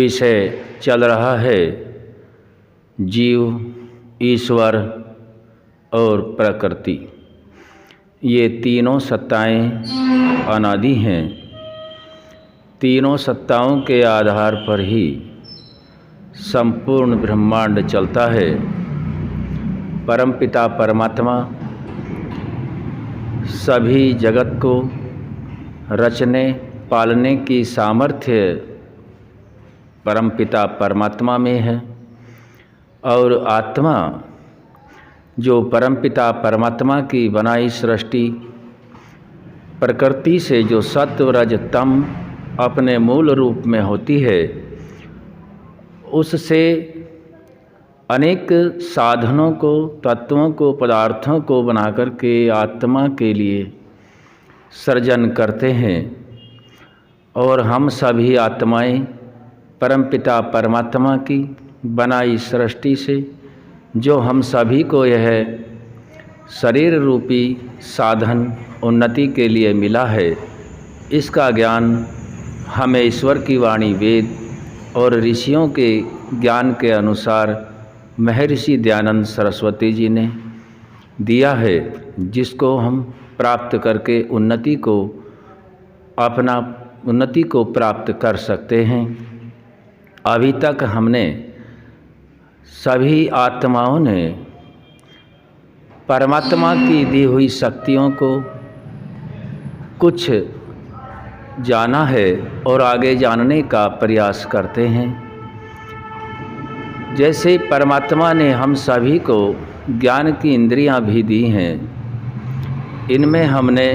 विषय चल रहा है जीव, ईश्वर और प्रकृति। ये तीनों सत्ताएं अनादि हैं। तीनों सत्ताओं के आधार पर ही संपूर्ण ब्रह्मांड चलता है। परमपिता परमात्मा सभी जगत को रचने पालने की सामर्थ्य परमपिता परमात्मा में है, और आत्मा जो परमपिता परमात्मा की बनाई सृष्टि प्रकृति से जो सत्व रज तम अपने मूल रूप में होती है, उससे अनेक साधनों को, तत्वों को, पदार्थों को बनाकर के आत्मा के लिए सृजन करते हैं। और हम सभी आत्माएं परमपिता परमात्मा की बनाई सृष्टि से जो हम सभी को यह शरीर रूपी साधन उन्नति के लिए मिला है, इसका ज्ञान हमें ईश्वर की वाणी वेद और ऋषियों के ज्ञान के अनुसार महर्षि दयानंद सरस्वती जी ने दिया है, जिसको हम प्राप्त करके उन्नति को प्राप्त कर सकते हैं। अभी तक हमने सभी आत्माओं ने परमात्मा की दी हुई शक्तियों को कुछ जाना है और आगे जानने का प्रयास करते हैं। जैसे परमात्मा ने हम सभी को ज्ञान की इंद्रियां भी दी हैं, इनमें हमने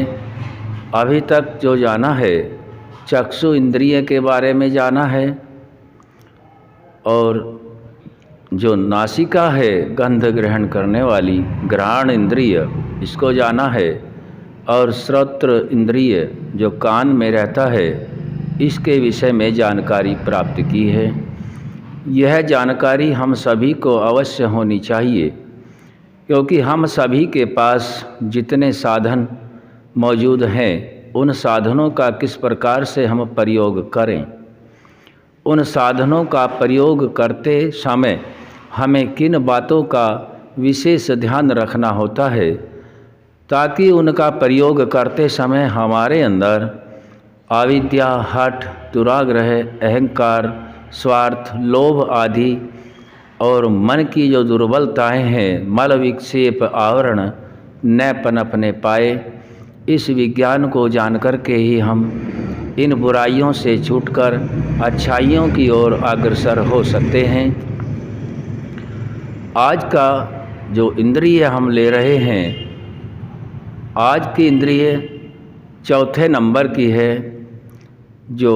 अभी तक जो जाना है चक्षु इंद्रिय के बारे में जाना है, और जो नासिका है गंध ग्रहण करने वाली घ्राण इंद्रिय, इसको जाना है, और श्रोत्र इंद्रिय जो कान में रहता है, इसके विषय में जानकारी प्राप्त की है। यह जानकारी हम सभी को अवश्य होनी चाहिए, क्योंकि हम सभी के पास जितने साधन मौजूद हैं, उन साधनों का किस प्रकार से हम प्रयोग करें, उन साधनों का प्रयोग करते समय हमें किन बातों का विशेष ध्यान रखना होता है, ताकि उनका प्रयोग करते समय हमारे अंदर अविद्या, हठ, दुराग्रह, अहंकार, स्वार्थ, लोभ आदि और मन की जो दुर्बलताएं हैं, मल विक्षेप आवरण न पनपने पाए। इस विज्ञान को जानकर के ही हम इन बुराइयों से छूटकर अच्छाइयों की ओर अग्रसर हो सकते हैं। आज का जो इंद्रिय हम ले रहे हैं, आज की इंद्रिय चौथे नंबर की है, जो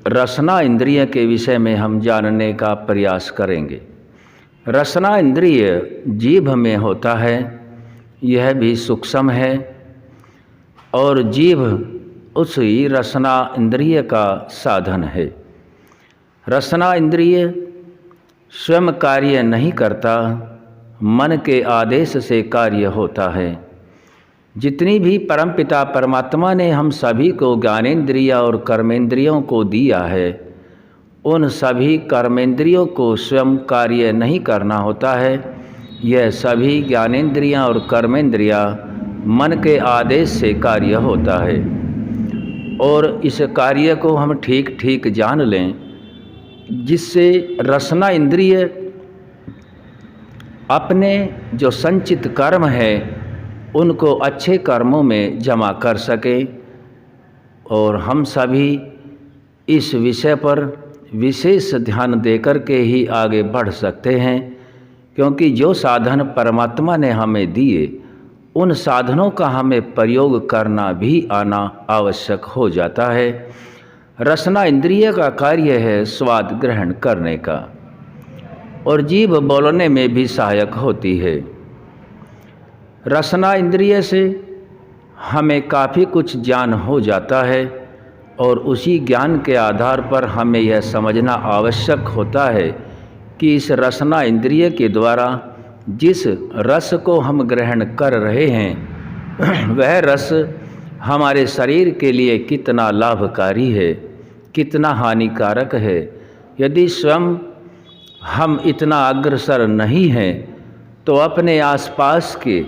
रसना इंद्रिय के विषय में हम जानने का प्रयास करेंगे। रसना इंद्रिय जीभ में होता है, यह भी सूक्ष्म है, और जीभ उसी रसना इंद्रिय का साधन है। रसना इंद्रिय स्वयं कार्य नहीं करता, मन के आदेश से कार्य होता है। जितनी भी परमपिता परमात्मा ने हम सभी को ज्ञानेंद्रिय और कर्मेंद्रियों को दिया है, उन सभी कर्मेंद्रियों को स्वयं कार्य नहीं करना होता है। यह सभी ज्ञानेंद्रियां और कर्मेंद्रियां मन के आदेश से कार्य होता है, और इस कार्य को हम ठीक ठीक जान लें, जिससे रसना इंद्रिय अपने जो संचित कर्म है उनको अच्छे कर्मों में जमा कर सके। और हम सभी इस विषय पर विशेष ध्यान देकर के ही आगे बढ़ सकते हैं, क्योंकि जो साधन परमात्मा ने हमें दिए, उन साधनों का हमें प्रयोग करना भी आना आवश्यक हो जाता है। रसना इंद्रिय का कार्य है स्वाद ग्रहण करने का, और जीभ बोलने में भी सहायक होती है। रसना इंद्रिय से हमें काफ़ी कुछ ज्ञान हो जाता है, और उसी ज्ञान के आधार पर हमें यह समझना आवश्यक होता है कि इस रसना इंद्रिय के द्वारा जिस रस को हम ग्रहण कर रहे हैं, वह रस हमारे शरीर के लिए कितना लाभकारी है, कितना हानिकारक है, यदि स्वयं हम इतना अग्रसर नहीं हैं तो अपने आसपास के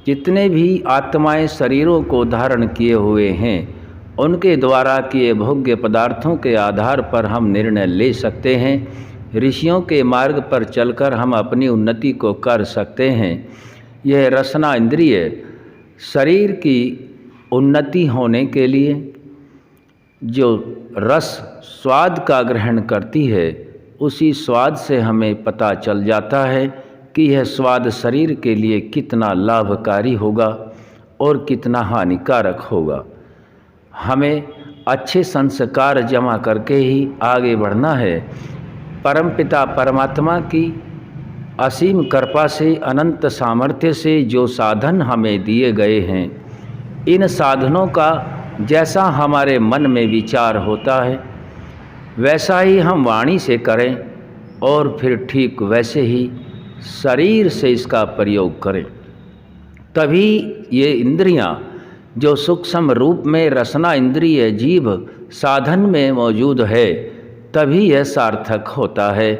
जितने भी आत्माएं शरीरों को धारण किए हुए हैं उनके द्वारा किए भोग्य पदार्थों के आधार पर हम निर्णय ले सकते हैं। ऋषियों के मार्ग पर चलकर हम अपनी उन्नति को कर सकते हैं। यह रसना इंद्रिय शरीर की उन्नति होने के लिए जो रस स्वाद का ग्रहण करती है उसी स्वाद से हमें पता चल जाता है कि यह स्वाद शरीर के लिए कितना लाभकारी होगा और कितना हानिकारक होगा। हमें अच्छे संस्कार जमा करके ही आगे बढ़ना है। परमपिता परमात्मा की असीम कृपा से अनंत सामर्थ्य से जो साधन हमें दिए गए हैं, इन साधनों का जैसा हमारे मन में विचार होता है वैसा ही हम वाणी से करें और फिर ठीक वैसे ही शरीर से इसका प्रयोग करें। तभी ये इंद्रियां जो सूक्ष्म रूप में रसना इंद्रिय जीभ साधन में मौजूद है तभी यह सार्थक होता है।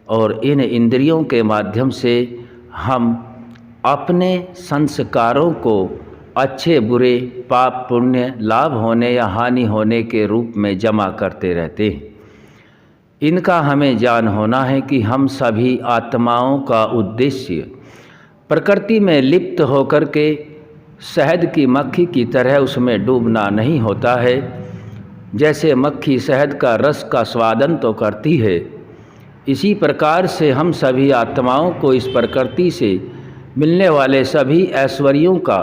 और इन इंद्रियों के माध्यम से हम अपने संस्कारों को अच्छे बुरे पाप पुण्य लाभ होने या हानि होने के रूप में जमा करते रहते हैं। इनका हमें ज्ञान होना है कि हम सभी आत्माओं का उद्देश्य प्रकृति में लिप्त होकर के शहद की मक्खी की तरह उसमें डूबना नहीं होता है। जैसे मक्खी शहद का रस का स्वादन तो करती है, इसी प्रकार से हम सभी आत्माओं को इस प्रकृति से मिलने वाले सभी ऐश्वर्यों का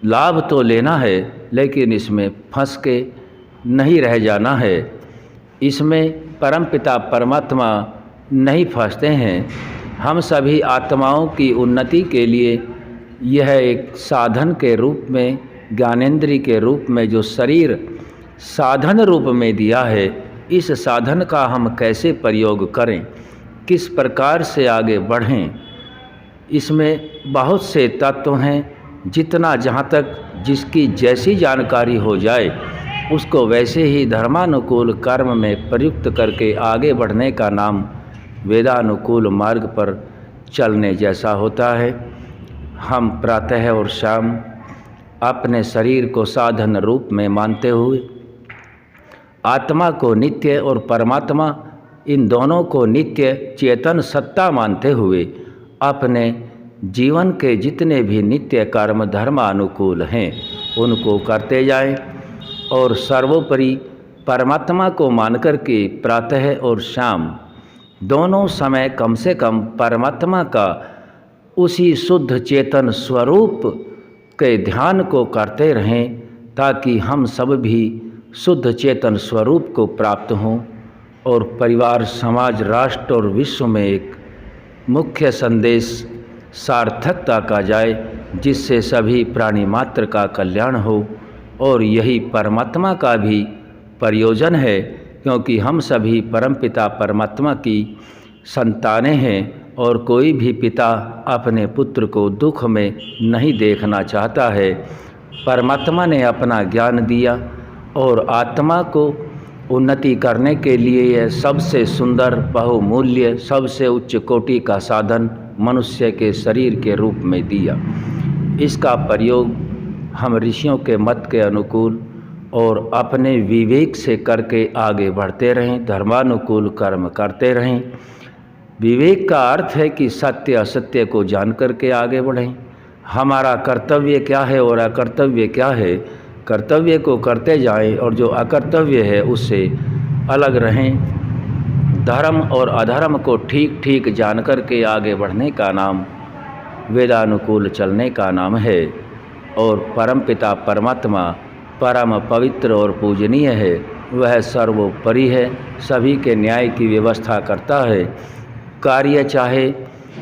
लाभ तो लेना है, लेकिन इसमें फंस के नहीं रह जाना है। इसमें परमपिता परमात्मा नहीं फंसते हैं। हम सभी आत्माओं की उन्नति के लिए यह एक साधन के रूप में, ज्ञानेंद्रिय के रूप में जो शरीर साधन रूप में दिया है, इस साधन का हम कैसे प्रयोग करें, किस प्रकार से आगे बढ़ें, इसमें बहुत से तत्व हैं। जितना जहाँ तक जिसकी जैसी जानकारी हो जाए उसको वैसे ही धर्मानुकूल कर्म में प्रयुक्त करके आगे बढ़ने का नाम वेदानुकूल मार्ग पर चलने जैसा होता है। हम प्रातः और शाम अपने शरीर को साधन रूप में मानते हुए आत्मा को नित्य और परमात्मा इन दोनों को नित्य चेतन सत्ता मानते हुए अपने जीवन के जितने भी नित्य कर्म धर्मानुकूल हैं उनको करते जाएं और सर्वोपरि परमात्मा को मानकर के प्रातः और शाम दोनों समय कम से कम परमात्मा का उसी शुद्ध चेतन स्वरूप के ध्यान को करते रहें, ताकि हम सब भी शुद्ध चेतन स्वरूप को प्राप्त हों और परिवार, समाज, राष्ट्र और विश्व में एक मुख्य संदेश सार्थकता का जाए, जिससे सभी प्राणी मात्र का कल्याण हो। और यही परमात्मा का भी प्रयोजन है, क्योंकि हम सभी परमपिता परमात्मा की संतानें हैं और कोई भी पिता अपने पुत्र को दुख में नहीं देखना चाहता है। परमात्मा ने अपना ज्ञान दिया और आत्मा को उन्नति करने के लिए यह सबसे सुंदर, बहुमूल्य, सबसे उच्च कोटि का साधन मनुष्य के शरीर के रूप में दिया। इसका प्रयोग हम ऋषियों के मत के अनुकूल और अपने विवेक से करके आगे बढ़ते रहें, धर्मानुकूल कर्म करते रहें। विवेक का अर्थ है कि सत्य असत्य को जान करके आगे बढ़ें। हमारा कर्तव्य क्या है और अकर्तव्य क्या है, कर्तव्य को करते जाएं और जो अकर्तव्य है उससे अलग रहें। धर्म और अधर्म को ठीक ठीक जान करके आगे बढ़ने का नाम वेदानुकूल चलने का नाम है। और परमपिता परमात्मा परम पवित्र और पूजनीय है, वह सर्वोपरि है, सभी के न्याय की व्यवस्था करता है। कार्य चाहे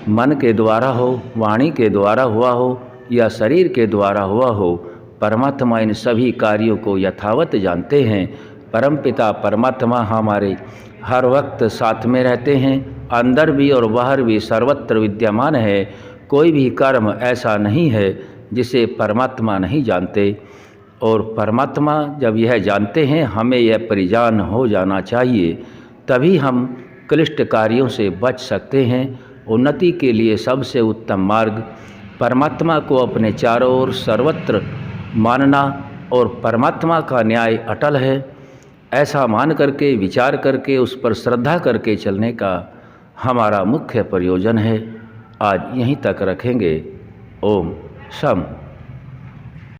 मन के द्वारा हो, वाणी के द्वारा हुआ हो या शरीर के द्वारा हुआ हो, परमात्मा इन सभी कार्यों को यथावत जानते हैं। परमपिता परमात्मा हमारे हर वक्त साथ में रहते हैं, अंदर भी और बाहर भी सर्वत्र विद्यमान है। कोई भी कर्म ऐसा नहीं है जिसे परमात्मा नहीं जानते। और परमात्मा जब यह जानते हैं, हमें यह परिजान हो जाना चाहिए तभी हम क्लिष्ट कार्यों से बच सकते हैं। उन्नति के लिए सबसे उत्तम मार्ग परमात्मा को अपने चारों ओर सर्वत्र मानना और परमात्मा का न्याय अटल है, ऐसा मान करके, विचार करके, उस पर श्रद्धा करके चलने का हमारा मुख्य प्रयोजन है। आज यहीं तक रखेंगे। ओम शम।